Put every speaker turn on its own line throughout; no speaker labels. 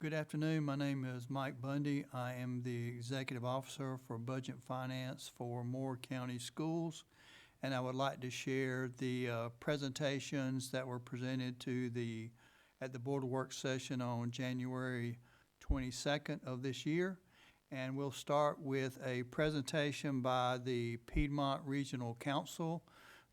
Good afternoon. My name is Mike Bundy. I am the Executive Officer for Budget and Finance for Moore County Schools, and I would like to share the presentations that were presented at the Board of Work session on January 22nd of this year. And we'll start with a presentation by the Piedmont Regional Council.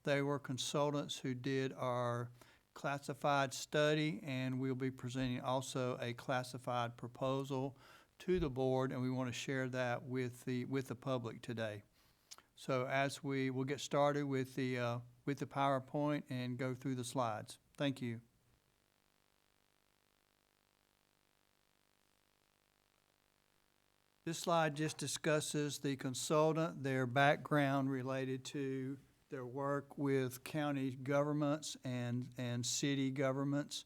They were consultants who did our classified study, and we'll be presenting also a classified proposal to the board, and we want to share that with the public today. So we'll get started with the PowerPoint and go through the slides. Thank you. This slide just discusses the consultant, their background related to their work with county governments and city governments,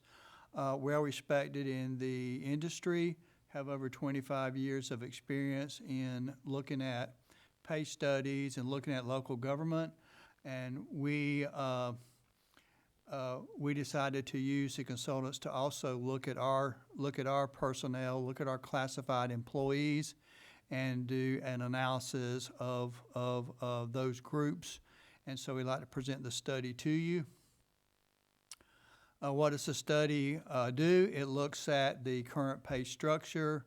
well respected in the industry, have over 25 years of experience in looking at pay studies and looking at local government. And we decided to use the consultants to also look at our personnel, look at our classified employees, and do an analysis of those groups. And so we'd like to present the study to you. What does the study do? It looks at the current pay structure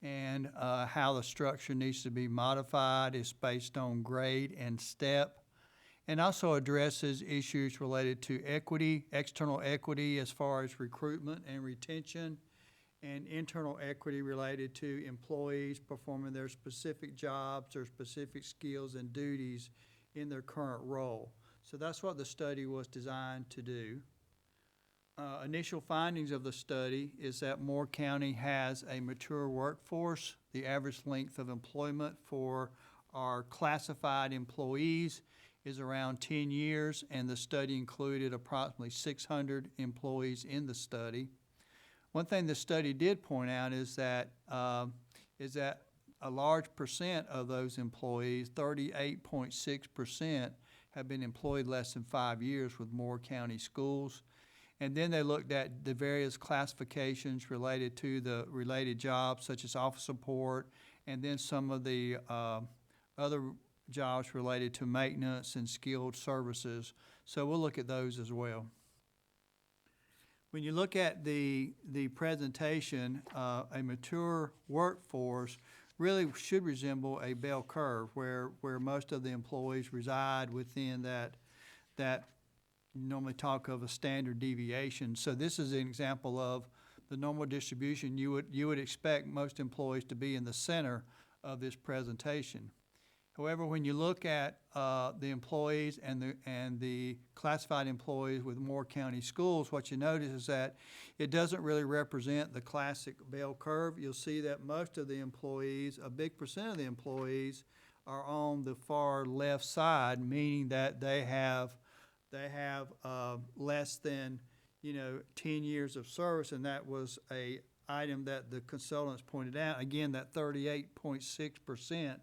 and how the structure needs to be modified. It's based on grade and step, and also addresses issues related to equity, external equity as far as recruitment and retention, and internal equity related to employees performing their specific jobs or specific skills and duties in their current role. So that's what the study was designed to do. Initial findings of the study is that Moore County has a mature workforce. The average length of employment for our classified employees is around 10 years, and the study included approximately 600 employees in the study. One thing the study did point out is that a large percent of those employees, 38.6%, have been employed less than 5 years with Moore County Schools. And then they looked at the various classifications related to the related jobs, such as office support, and then some of the other jobs related to maintenance and skilled services. So we'll look at those as well. When you look at the presentation, a mature workforce really should resemble a bell curve where most of the employees reside within that you normally talk of a standard deviation. So this is an example of the normal distribution. You would expect most employees to be in the center of this presentation. However, when you look at the employees and the classified employees with Moore County Schools, what you notice is that it doesn't really represent the classic bell curve. You'll see that most of the employees, a big percent of the employees, are on the far left side, meaning that they have less than 10 years of service, and that was a item that the consultants pointed out. Again, that 38.6%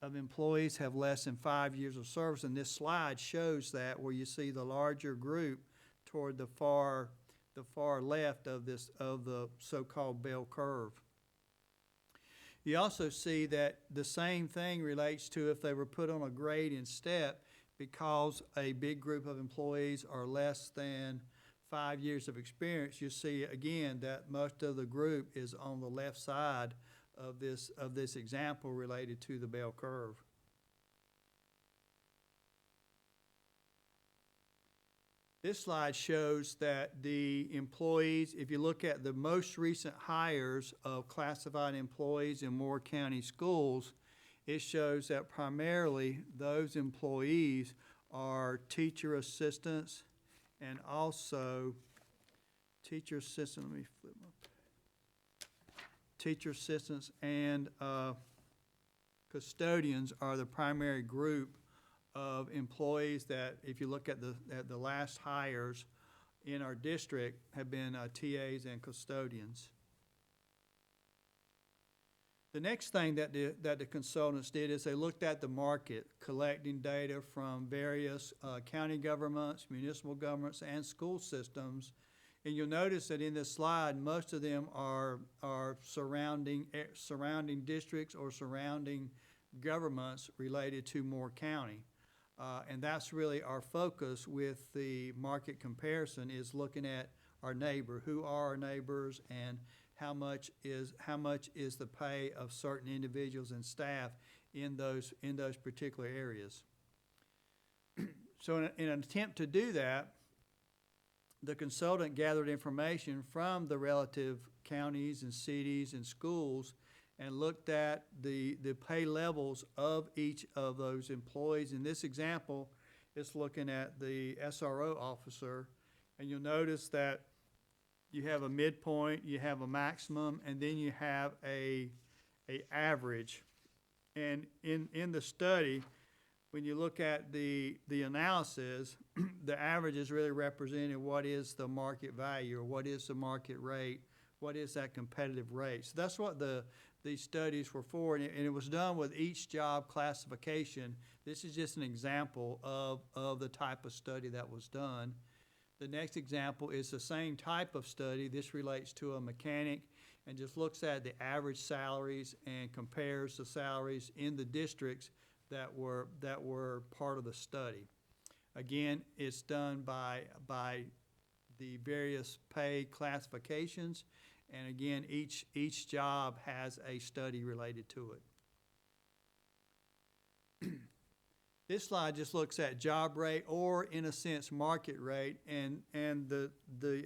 of employees have less than 5 years of service, and this slide shows that, where you see the larger group toward the far left of the so-called bell curve. You also see that the same thing relates to if they were put on a grade and step, because a big group of employees are less than 5 years of experience. You see again that most of the group is on the left side of this example related to the bell curve. This slide shows that the employees, if you look at the most recent hires of classified employees in Moore County Schools, it shows that primarily those employees are teacher assistants and also teacher assistant. Let me flip my page. Teacher assistants and custodians are the primary group of employees that, if you look at the last hires in our district, have been TAs and custodians. The next thing that the consultants did is they looked at the market, collecting data from various county governments, municipal governments, and school systems And you'll notice that in this slide, most of them are surrounding districts or surrounding governments related to Moore County. And that's really our focus with the market comparison, is looking at our neighbor, who are our neighbors, and how much is the pay of certain individuals and staff in those particular areas. So in an attempt to do that, the consultant gathered information from the relative counties and cities and schools and looked at the pay levels of each of those employees. In this example, it's looking at the SRO officer, and you'll notice that you have a midpoint, you have a maximum, and then you have a average. And in the study, when you look at the analysis, the average is really representing what is the market value, or what is the market rate, what is that competitive rate. So that's what these studies were for, and it was done with each job classification. This is just an example of the type of study that was done. The next example is the same type of study. This relates to a mechanic and just looks at the average salaries and compares the salaries in the districts that were part of the study. Again, it's done by the various pay classifications, and again, each job has a study related to it. This slide just looks at job rate, or in a sense market rate, and the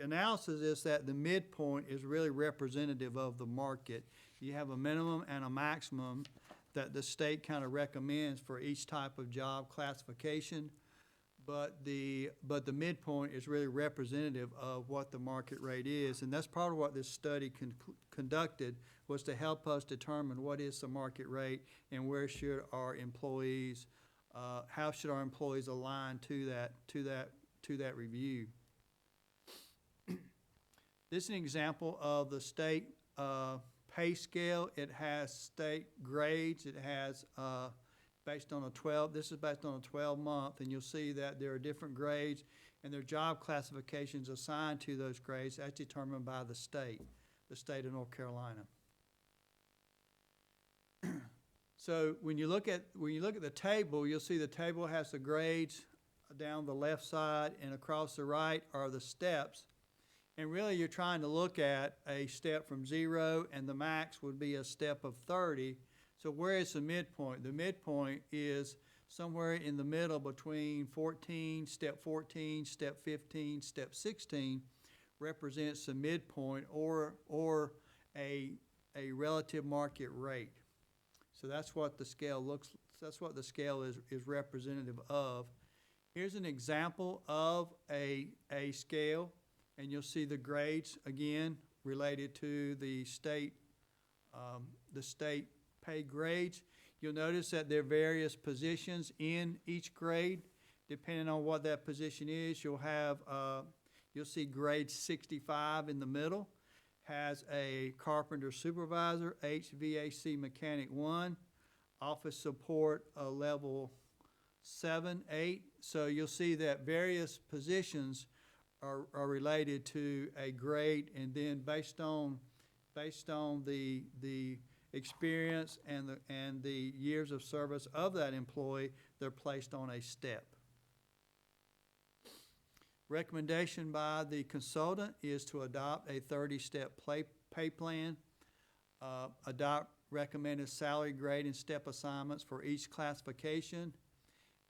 analysis is that the midpoint is really representative of the market. You have a minimum and a maximum that the state kind of recommends for each type of job classification, but the midpoint is really representative of what the market rate is, and that's part of what this study conducted, was to help us determine what is the market rate and where should our employees, how should our employees align to that review. This is an example of the state pay scale. It has state grades. It has based on this is based on a 12-month, and you'll see that there are different grades, and there are job classifications assigned to those grades as determined by the state of North Carolina. So when you look at the table, you'll see the table has the grades down the left side, and across the right are the steps. And really, you're trying to look at a step from 0, and the max would be a step of 30. So where is the midpoint? The midpoint is somewhere in the middle between 14, step 14, step 15, step 16, represents the midpoint or a relative market rate. So that's what the scale is representative of. Here's an example of a scale, and you'll see the grades again related to the state pay grades. You'll notice that there are various positions in each grade. Depending on what that position is, you'll see grade 65 in the middle, has a carpenter supervisor, HVAC mechanic 1, office support level 7, 8. So you'll see that various positions are related to a grade, and then based on the experience and the years of service of that employee, they're placed on a step. Recommendation by the consultant is to adopt a 30-step pay plan, adopt recommended salary grade and step assignments for each classification,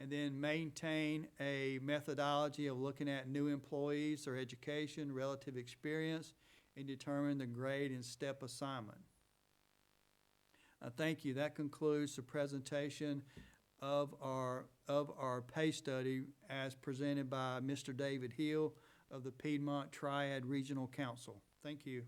and then maintain a methodology of looking at new employees, their education, relative experience, and determine the grade and step assignment. Thank you. That concludes the presentation of our pay study as presented by Mr. David Hill of the Piedmont Triad Regional Council. Thank you.